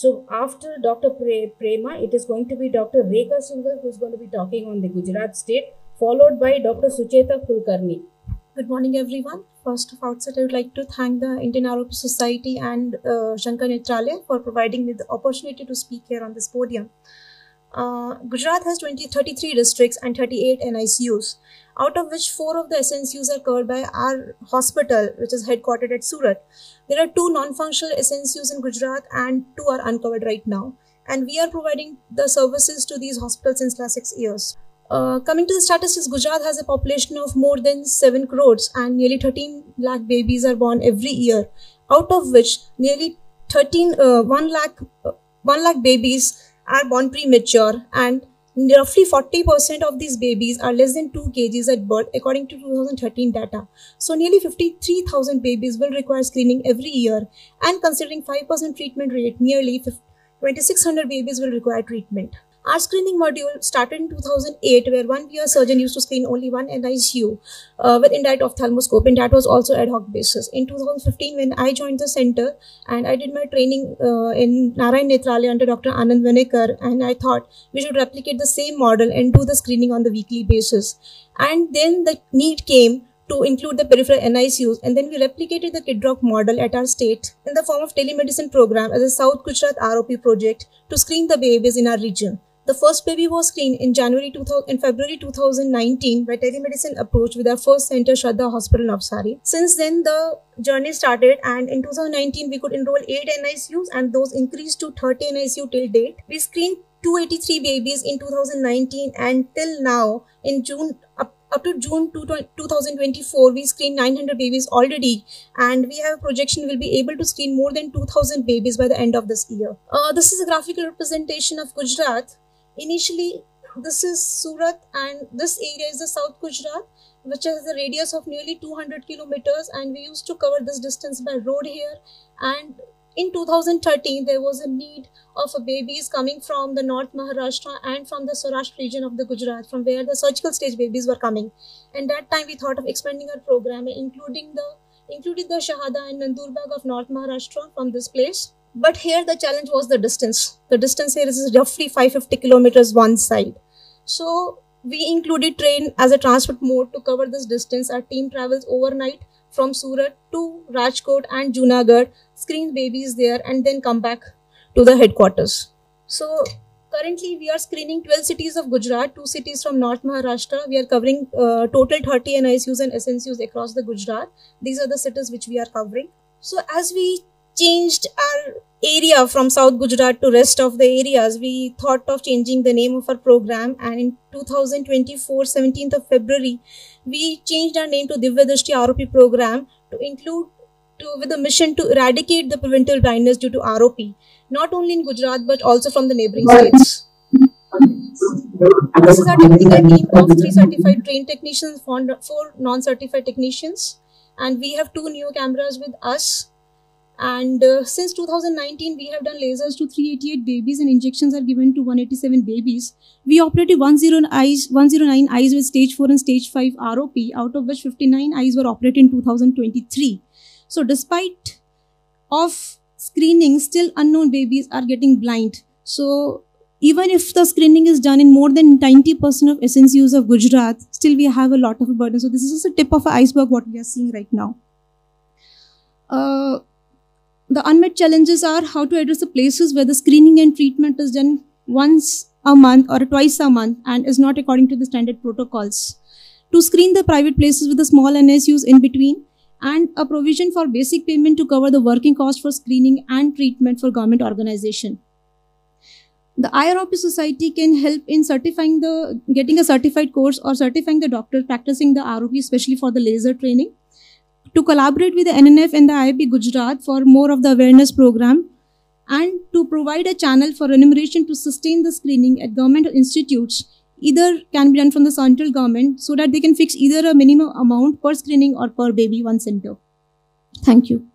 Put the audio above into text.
So after Dr. Prema, it is going to be Dr. Rekha Singhal who is going to be talking on the Gujarat state, followed by Dr. Sucheta Kulkarni. Good morning, everyone. First of outset, I would like to thank the Indian ROP Society and Shankar Nethralaya for providing me the opportunity to speak here on this podium. Gujarat has 33 districts and 38 NICUs, out of which 4 of the SNCUs are covered by our hospital, which is headquartered at Surat. There are 2 non-functional SNCUs in Gujarat and 2 are uncovered right now. And we are providing the services to these hospitals since last 6 years. Coming to the statistics, Gujarat has a population of more than 7 crores and nearly 13 lakh babies are born every year, out of which nearly 1 lakh babies are born premature, and roughly 40% of these babies are less than 2 kgs at birth according to 2013 data. So nearly 53,000 babies will require screening every year, and considering 5% treatment rate, nearly 2,600 babies will require treatment. Our screening module started in 2008, where one peer surgeon used to screen only one NICU with indirect ophthalmoscope, and that was also ad hoc basis. In 2015, when I joined the center and I did my training in Narayan Nethralaya under Dr. Anand Vanekar, and I thought we should replicate the same model and do the screening on the weekly basis. And then the need came to include the peripheral NICUs, and then we replicated the Kidrock model at our state in the form of telemedicine program as a South Gujarat ROP project to screen the babies in our region. The first baby was screened in February 2019 by telemedicine approach with our first center, Shraddha Hospital, Navsari. Since then, the journey started, and in 2019 we could enroll 8 NICUs, and those increased to 30 NICU till date. We screened 283 babies in 2019, and till now, in June, up to June 2024, we screened 900 babies already, and we have a projection we'll be able to screen more than 2,000 babies by the end of this year. This is a graphical representation of Gujarat. Initially, this is Surat, and this area is the South Gujarat, which has a radius of nearly 200 kilometers, and we used to cover this distance by road here. And in 2013, there was a need of babies coming from the North Maharashtra and from the Saurashtra region of the Gujarat, from where the surgical stage babies were coming. And that time we thought of expanding our program, included the Shahada and Nandurbarg of North Maharashtra from this place. But here the challenge was the distance. The distance here is roughly 550 kilometers one side. So we included train as a transport mode to cover this distance. Our team travels overnight from Surat to Rajkot and Junagadh, screen babies there, and then come back to the headquarters. So currently we are screening 12 cities of Gujarat, 2 cities from North Maharashtra. We are covering total 30 NICUs and SNCUs across the Gujarat. These are the cities which we are covering. So as we changed our area from South Gujarat to rest of the areas, we thought of changing the name of our program, and in 2024, 17th of February, we changed our name to Divya Drishti ROP program with a mission to eradicate the preventable blindness due to ROP, not only in Gujarat but also from the neighboring states. This is our technical team of 3 certified trained technicians, 4 non-certified technicians, and we have 2 neo cameras with us. And since 2019, we have done lasers to 388 babies, and injections are given to 187 babies. We operated 109 eyes with stage 4 and stage 5 ROP, out of which 59 eyes were operated in 2023. So despite of screening, still unknown babies are getting blind. So even if the screening is done in more than 90% of SNCUs of Gujarat, still we have a lot of a burden. So this is just a tip of an iceberg what we are seeing right now. The unmet challenges are how to address the places where the screening and treatment is done once a month or twice a month and is not according to the standard protocols. To screen the private places with the small NICUs in between, and a provision for basic payment to cover the working cost for screening and treatment for government organization. The IROP Society can help in getting a certified course or certifying the doctor practicing the ROP, especially for the laser training. To collaborate with the NNF and the IIP Gujarat for more of the awareness program, and to provide a channel for remuneration to sustain the screening at government institutes, either can be done from the central government so that they can fix either a minimum amount per screening or per baby one center. Thank you.